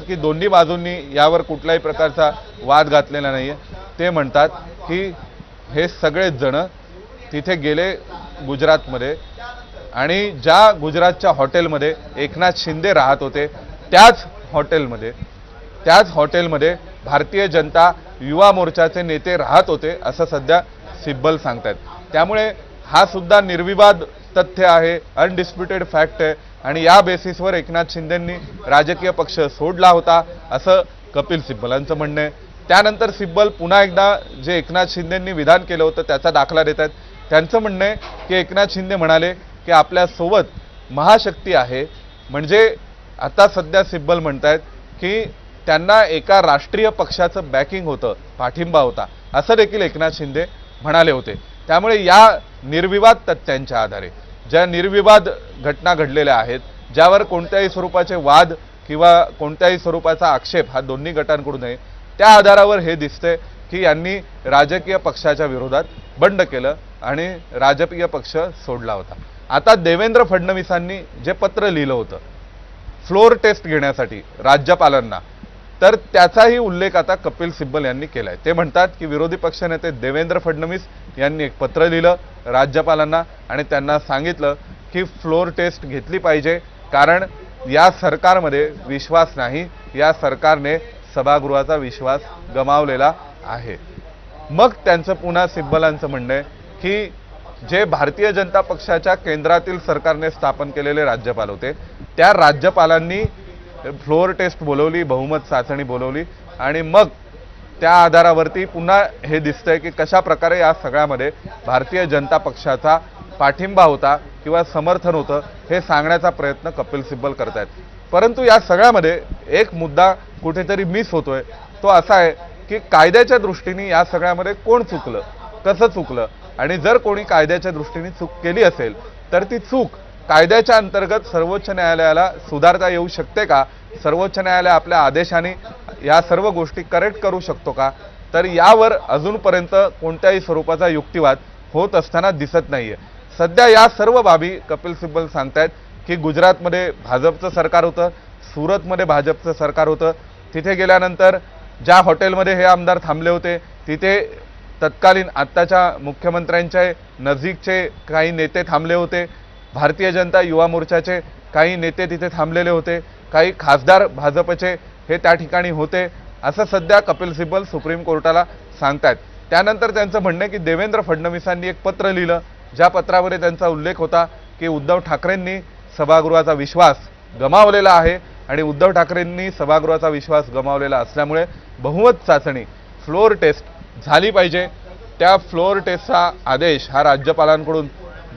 की दोन्ही बाजूंनी यावर कुठल्याही प्रकारचा वाद घातलेला नाही आहे। ते म्हणतात की हे सगळेच जण तिथे गेले गुजरातमध्ये आणि ज्या गुजरातच्या हॉटेलमध्ये एकनाथ शिंदे राहत होते त्याच हॉटेलमध्ये भारतीय जनता युवा मोर्चाचे नेते राहत होते असं सध्या सिब्बल सांगतात। त्यामुळे हा सुद्धा निर्विवाद तथ्य आहे, अनडिस्प्युटेड फॅक्ट आहे आणि या बेसिसवर एकनाथ शिंदेंनी राजकीय पक्ष सोडला होता असं कपिल सिब्बलांचं म्हणणं आहे। त्यानंतर सिब्बल पुन्हा एकदा जे एकनाथ शिंदेंनी विधान केलं होतं त्याचा दाखला देत आहेत। त्यांचं म्हणणं आहे की एकनाथ शिंदे म्हणाले की आपल्यासोबत महाशक्ती आहे, म्हणजे आता सध्या सिब्बल म्हणतायत की त्यांना एका राष्ट्रीय पक्षाचं बॅकिंग होतं, पाठिंबा होता असं देखील एकनाथ शिंदे म्हणाले होते। त्यामुळे या निर्विवाद तथ्यांच्या आधारे ज्या निर्विवाद घटना घडलेल्या आहेत, ज्यावर कोणत्याही स्वरूपाचे वाद किंवा कोणत्याही स्वरूपाचा आक्षेप हा दोन्ही गटांकडून आहे, त्या आधारावर हे दिसते की यांनी राजकीय पक्षाच्या विरोधात बंड केलं आणि राजकीय पक्ष सोडला होता। आता देवेंद्र फडणवीसांनी जे पत्र लिहिलं होतं फ्लोर टेस्ट घेण्यासाठी राज्यपालांना, तर त्याचाही उल्लेख आता कपिल सिब्बल यांनी केलाय। ते म्हणतात की विरोधी पक्षनेते देवेंद्र फडणवीस यांनी एक पत्र लिहिलं राज्यपालांना आणि त्यांना सांगितलं की फ्लोर टेस्ट घेतली पाहिजे, कारण या सरकारमध्ये विश्वास नाही, या सरकारने सभागृहाचा विश्वास गमावलेला आहे। मग त्यांचं पुन्हा सिब्बलांचं म्हणणं आहे की जे भारतीय जनता पक्षाच्या केंद्रातील सरकारने स्थापन केलेले राज्यपाल होते त्या राज्यपालांनी फ्लोअर टेस्ट बोलवली, बहुमत चाचणी बोलवली आणि मग त्या आधारावरती पुन्हा हे दिसतंय की कशा प्रकारे या सगळ्यामध्ये भारतीय जनता पक्षाचा पाठिंबा होता किंवा समर्थन होतं हे सांगण्याचा प्रयत्न कपिल सिब्बल करतायत। परंतु या सगळ्यामध्ये एक मुद्दा कुठेतरी मिस होतोय, तो असा आहे की कायद्याच्या दृष्टीने या सगळ्यामध्ये कोण चुकलं, कसं चुकलं आणि जर कोणी कायद्याच्या दृष्टीने चूक केली असेल तर ती चूक कायद्याच्या अंतर्गत सर्वोच्च न्यायालयाला सुधारता येऊ शकते का? सर्वोच्च न्यायालय आपल्या आदेशाने या सर्व गोष्टी करेक्ट करू शकतो का? तर यावर अजूनपर्यंत कोणत्याही स्वरूपाचा युक्तिवाद होत असताना दिसत नाहीये। सध्या या सर्व बाबी कपिल सिब्बल सांगतायत की गुजरातमध्ये भाजपचं सरकार होतं, सुरतमध्ये भाजपचं सरकार होतं, तिथे गेल्यानंतर ज्या हॉटेलमध्ये हे आमदार थांबले होते तिथे तत्कालीन आत्ताच्या मुख्यमंत्र्यांचे नजीकचे काही नेते थांबले होते, भारतीय जनता युवा मोर्चाचे काही नेते तिथे थांबलेले होते, काही खासदार भाजपचे हे त्या ठिकाणी होते असं सध्या कपिल सिब्बल सुप्रीम कोर्टाला सांगतायत। त्यानंतर त्यांचं म्हणणं आहे की देवेंद्र फडणवीसांनी एक पत्र लिहिलं, ज्या पत्रामध्ये त्यांचा उल्लेख होता की उद्धव ठाकरेंनी सभागृहाचा विश्वास गमावलेला आहे आणि उद्धव ठाकरेंनी सभागृहाचा विश्वास गमावलेला असल्यामुळे बहुमत चाचणी फ्लोअर टेस्ट झाली पाहिजे। त्या फ्लोअर टेस्टचा आदेश हा राज्यपालांकडून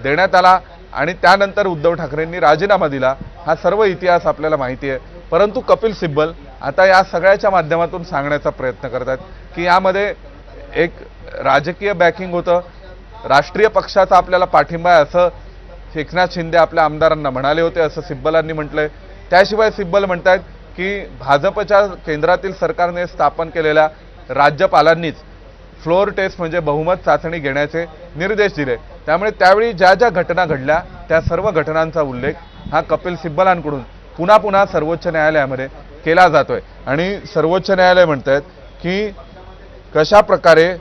देण्यात आला आणि त्यानंतर उद्धव ठाकरेंनी राजीनामा दिला। हा सर्व इतिहास आपल्याला माहिती आहे, परंतु कपिल सिब्बल आता या सगळ्याच्या माध्यमातून सांगण्याचा प्रयत्न करतात की यामध्ये एक राजकीय बॅकिंग होतं, राष्ट्रीय पक्षाचा आपल्याला पाठिंबा आहे असं एकनाथ शिंदे आपल्या आमदारांना म्हणाले होते असं सिब्बलांनी म्हटलंय। त्याशिवाय सिब्बल म्हणतात की भाजपच्या केंद्रातील सरकारने स्थापन केलेल्या राज्यपालांनीच फ्लोअर टेस्ट म्हणजे बहुमत चाचणी घेण्याचे निर्देश दिले। त्यामुळे त्यावेळी ज्या ज्या घटना घडल्या त्या सर्व घटनांचा उल्लेख हा कपिल सिब्बलांकडून पुन्हा पुन्हा सर्वोच्च न्यायालयामध्ये केला जातोय आणि सर्वोच्च न्यायालय म्हणतात की कशा प्रकारे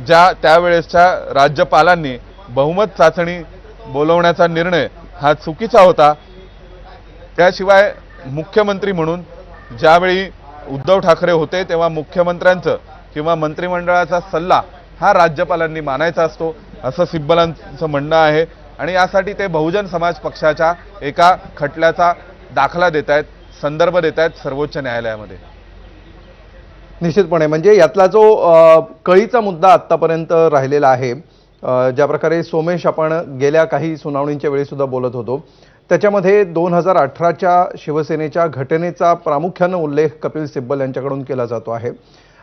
ज्या त्यावेळेसच्या राज्यपालांनी बहुमत चाचणी बोलवण्याचा निर्णय हा चुकीचा होता। त्याशिवाय मुख्यमंत्री म्हणून ज्यावेळी उद्धव ठाकरे होते तेव्हा मुख्यमंत्र्यांचं किंवा मंत्रिमंडळाचा सल्ला हा राज्यपालांनी मानायचा असतो असं सिब्बलांचं म्हणणं आहे आणि यासाठी ते बहुजन समाज पक्षाच्या एका खटल्याचा दाखला देत आहेत, संदर्भ देत आहेत सर्वोच्च न्यायालयामध्ये। निश्चितपणे म्हणजे यातला जो कळीचा मुद्दा आत्तापर्यंत राहिलेला आहे, ज्या प्रकारे सोमेश आपण गेल्या काही सुनावणींच्या वेळी सुद्धा बोलत होतो, त्याच्यामध्ये 2018च्या शिवसेनेच्या घटनेचा प्रामुख्याने उल्लेख कपिल सिब्बल यांच्याकडून केला जातो आहे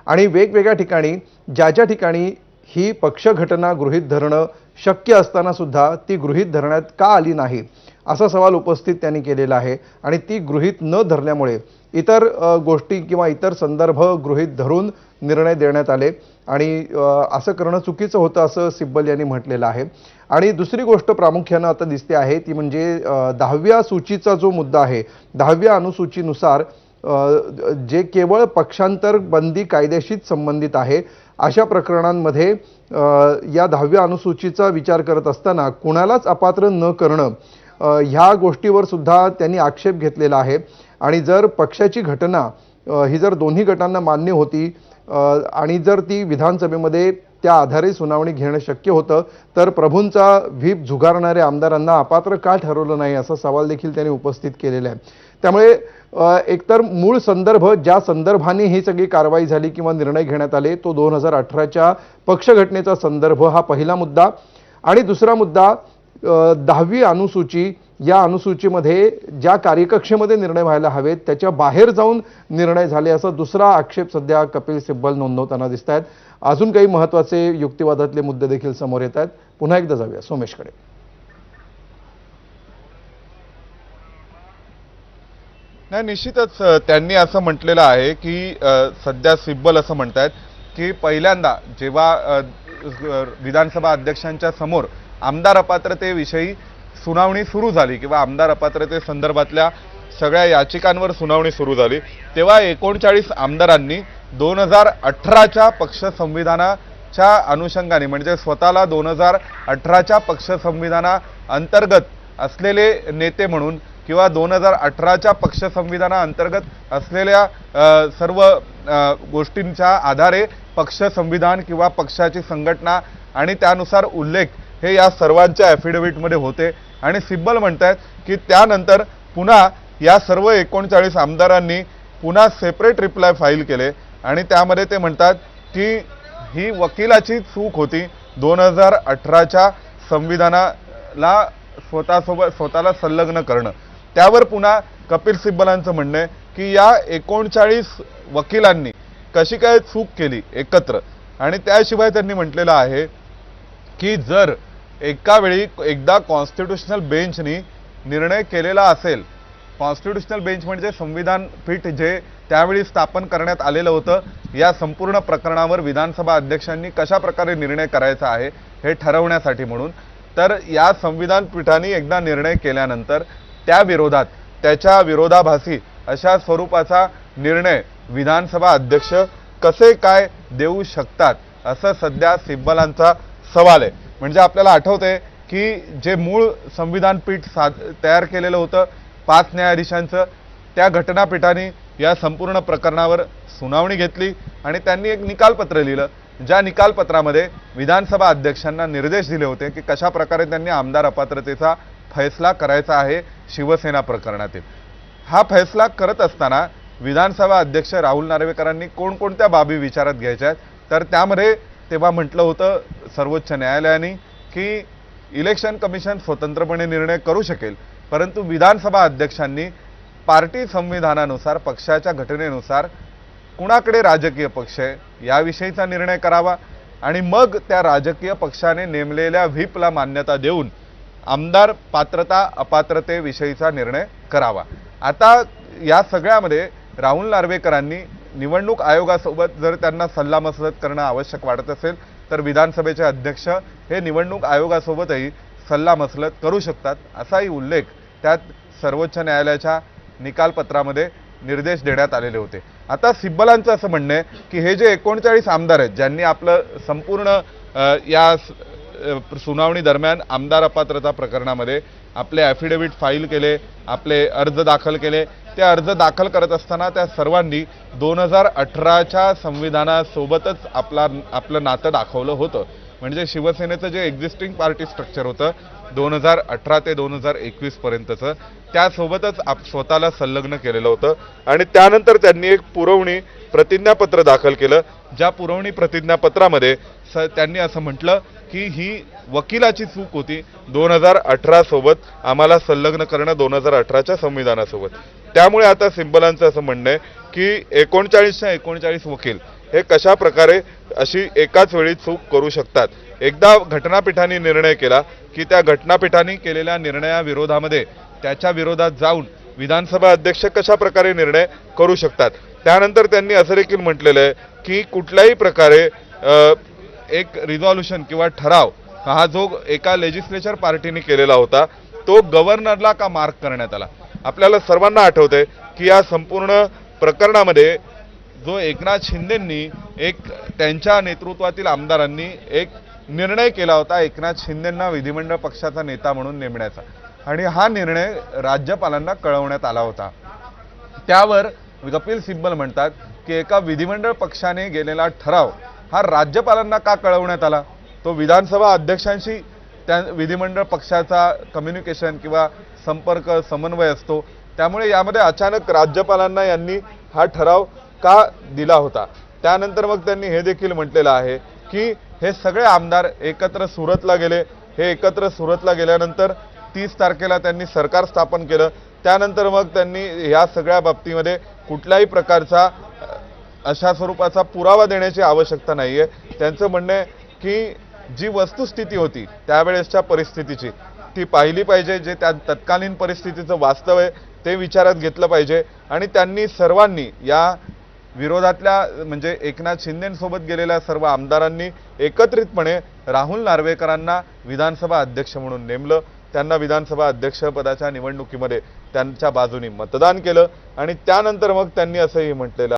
आणि वेगवेगळ्या ठिकाणी ज्या ज्या ठिकाणी ही पक्षघटना गृहीत धरणं शक्य असताना सुद्धा ती गृहीत धरण्यात का आली नाही असा सवाल उपस्थित त्यांनी केलेला आहे आणि ती गृहीत न धरल्यामुळे इतर गोष्टी किंवा इतर संदर्भ गृहीत धरून निर्णय देण्यात आले आणि असं करणं चुकीचं होतं असं सिब्बल यांनी म्हटलेलं आहे। आणि दुसरी गोष्ट प्रामुख्याने आता दिसते आहे ती म्हणजे 10व्या सूचीचा जो मुद्दा आहे, 10व्या अनुसूचीनुसार जे केवळ पक्षांतर बंदी कायद्याशीच संबंधित आहे अशा प्रकरणांमध्ये या 10व्या अनुसूचीचा विचार करत असताना कुणालाच अपात्र न करणं ह्या गोष्टीवर सुद्धा त्यांनी आक्षेप घेतलेला आहे। आणि जर पक्षाची घटना ही जर दोन्ही गटांना मान्य होती आणि जर ती विधानसभेमध्ये त्या आधारे सुनावणी घेणं शक्य होतं तर प्रभूंचा व्हीप झुगारणाऱ्या आमदारांना अपात्र का ठरवलं नाही असा सवाल देखील त्यांनी उपस्थित केलेला आहे। त्यामुळे एकतर मूळ संदर्भ ज्या संदर्भाने ही सगळी कारवाई झाली किंवा निर्णय घेण्यात आले तो 2018च्या पक्षघटनेचा संदर्भ हा पहिला मुद्दा। आणि दुसरा मुद्दा 10वी अनुसूची, या अनुसूचीमध्ये ज्या कार्यकक्षेमध्ये निर्णय व्हायला हवेत त्याच्या बाहेर जाऊन निर्णय झाले असा दुसरा आक्षेप सध्या कपिल सिब्बल नोंदवताना दिसत आहेत। अजून काही महत्त्वाचे युक्तिवादातले मुद्दे देखील समोर येत आहेत। पुन्हा एकदा जाऊया सोमेशकडे। नाही, निश्चितच त्यांनी असं म्हटलेलं आहे की सध्या सिब्बल असं म्हणतायत की पहिल्यांदा जेव्हा विधानसभा अध्यक्षांच्या समोर आमदार अपात्रतेविषयी सुनावणी सुरू झाली किंवा आमदार अपात्रते संदर्भातल्या सगळ्या याचिकांवर सुनावणी सुरू झाली तेव्हा 39 आमदारांनी 2018च्या पक्ष संविधानाच्या अनुषंगाने म्हणजे स्वतःला 2018च्या पक्ष संविधाना अंतर्गत असलेले नेते म्हणून किंवा 2018च्या पक्ष संविधाना अंतर्गत असलेल्या सर्व गोष्टींच्या आधारे पक्ष संविधान किंवा पक्षाची संघटना आणि त्यानुसार उल्लेख हे या सर्वांच्या ॲफिडेव्हिटमध्ये होते। आणि सिब्बल म्हणतात की त्यानंतर पुन्हा या सर्व 39 आमदारांनी पुन्हा सेपरेट रिप्लाय फाईल केले आणि त्यामध्ये ते म्हणतात की ही वकिलाची चूक होती 2018च्या संविधानाला स्वतःला संलग्न करणं। त्यावर पुन्हा कपिल सिब्बलांचं म्हणणं आहे की या 39 वकिलांनी कशी काय चूक केली एकत्र। आणि त्याशिवाय त्यांनी म्हटलेलं आहे की जर एका वेळी एकदा कॉन्स्टिट्यूशनल बेंचनी निर्णय केलेला असेल, कॉन्स्टिट्यूशनल बेंच म्हणजे संविधान पीठ जे त्यावेळी स्थापन करण्यात आलेलं होतं या संपूर्ण प्रकरणावर विधानसभा अध्यक्षांनी कशा प्रकारे निर्णय करायचा आहे हे ठरवण्यासाठी म्हणून, तर या संविधान पीठाने एकदा निर्णय केल्यानंतर त्या विरोधात त्याच्या विरोधाभासी अशा स्वरूपाचा निर्णय विधानसभा अध्यक्ष कसे काय देऊ शकतात असं सध्या सिब्बलांचा सवाल आहे। म्हणजे आपल्याला आठवतंय की जे मूळ संविधान पीठ तयार केलेलं होतं 5 न्यायाधीशांचं, त्या घटनापीठाने या संपूर्ण प्रकरणावर सुनावणी घेतली आणि त्यांनी एक निकालपत्र लिहिलं ज्या निकालपत्रामध्ये विधानसभा अध्यक्षांना निर्देश दिले होते की कशा प्रकारे त्यांनी आमदार अपात्रतेचा फैसला करायचा आहे शिवसेना प्रकरणातील। हा फैसला करत असताना विधानसभा अध्यक्ष राहुल नार्वेकरांनी कोणकोणत्या बाबी विचारात घ्यायच्या तर त्यामध्ये तेव्हा म्हटलं होतं सर्वोच्च न्यायालयाने की इलेक्शन कमिशन स्वतंत्रपणे निर्णय करू शकेल परंतु विधानसभा अध्यक्षांनी पार्टी संविधानानुसार पक्षाच्या घटनेनुसार कुणाकडे राजकीय पक्ष आहे याविषयीचा निर्णय करावा आणि मग त्या राजकीय पक्षाने नेमलेल्या व्हीपला मान्यता देऊन आमदार पात्रता अपात्रतेविषयीचा निर्णय करावा। आता या सगळ्यामध्ये राहुल नार्वेकरांनी निवडणूक आयोगासोबत जर त्यांना सल्लामसलत करणं आवश्यक वाटत असेल तर विधानसभेचे अध्यक्ष हे निवडणूक आयोगासोबतही सल्लामसलत करू शकतात असाही उल्लेख त्यात सर्वोच्च न्यायालयाच्या निकालपत्रामध्ये निर्देश देण्यात आलेले होते। आता सिब्बलांचं असं म्हणणं आहे की हे जे 39 आमदार आहेत ज्यांनी आपलं संपूर्ण या सुनावणी दरम्यान आमदार अपात्रता प्रकरणामध्ये आपले ॲफिडेव्हिट फाईल केले, आपले अर्ज दाखल केले, ते अर्ज दाखल करत असताना त्या सर्वांनी 2018च्या संविधानासोबतच आपलं नातं दाखवलं होतं। म्हणजे शिवसेनेचं जे एक्झिस्टिंग पार्टी स्ट्रक्चर होतं 2018 ते 2021 पर्यंतचं त्यासोबतच स्वतःला संलग्न केलेलं होतं आणि त्यानंतर त्यांनी एक पुरवणी प्रतिज्ञापत्र दाखल केलं ज्या पुरवणी प्रतिज्ञापत्रामध्ये त्यांनी असं म्हटलं की ही वकिलाची चूक होती 2018 सोबत आम्हाला संलग्न करणं 2018च्या संविधानासोबत। त्यामुळे आता सिब्बलांचं असं म्हणणं आहे की 39च्या 39 वकील हे कशा प्रकारे अशी एकाच वेळी चूक करू शकतात। एकदा घटनापीठाने निर्णय केला की त्या घटनापीठाने केलेल्या निर्णयाविरोधामध्ये त्याच्या विरोधात जाऊन विधानसभा अध्यक्ष कशा प्रकारे निर्णय करू शकतात। त्यानंतर त्यांनी असं देखील म्हटलेलं आहे की कुठल्याही प्रकारे एक रिझॉल्युशन किंवा ठराव हा जो एका लेजिस्लेचर पार्टीने केलेला होता तो गव्हर्नरला का मार्क करण्यात आला। आपल्याला सर्वांना आठवतंय की या संपूर्ण प्रकरणामध्ये जो एकनाथ शिंदेंनी त्यांच्या नेतृत्वातील आमदारांनी एक निर्णय केला होता एकनाथ शिंदेंना विधिमंडळ पक्षाचा नेता म्हणून नेमण्याचा, आणि हा निर्णय राज्यपालांना कळवण्यात आला होता. त्यावर कपिल सिब्बल म्हणतात की एका विधिमंडळ पक्षाने गेलेला ठराव हा राज्यपालांना का कळवण्यात आला? तो विधानसभा अध्यक्षांशी त्या विधिमंडळ पक्षाचा कम्युनिकेशन किंवा संपर्क समन्वय असतो. त्यामुळे यामध्ये अचानक राज्यपालांना यांनी हा ठराव का दिला होता? त्यानंतर मग त्यांनी हे देखील म्हटलेलं आहे की हे सगळे आमदार एकत्र सुरतला गेले. हे एकत्र सुरतला गेल्यानंतर 30 तारखेला त्यांनी सरकार स्थापन केलं. त्यानंतर मग त्यांनी या सगळ्या बाबतीमध्ये कुठल्याही प्रकारचा अशा स्वरूपाचा पुरावा देण्याची आवश्यकता नाहीये. त्यांचं म्हणणं आहे की जी वस्तुस्थिती होती त्यावेळेसच्या परिस्थितीची ती पाहिली पाहिजे. जे त्या तत्कालीन परिस्थितीचं वास्तव आहे ते विचारात घेतलं पाहिजे. आणि त्यांनी सर्वांनी या विरोधातल्या म्हणजे एकनाथ शिंदेंसोबत गेलेल्या सर्व आमदारांनी एकत्रितपणे राहुल नार्वेकरांना विधानसभा अध्यक्ष म्हणून नेमलं. त्यांना विधानसभा अध्यक्षपदाच्या निवडणुकीमध्ये त्यांच्या बाजूने मतदान केलं आणि त्यानंतर मग त्यांनी असंही म्हटलेलं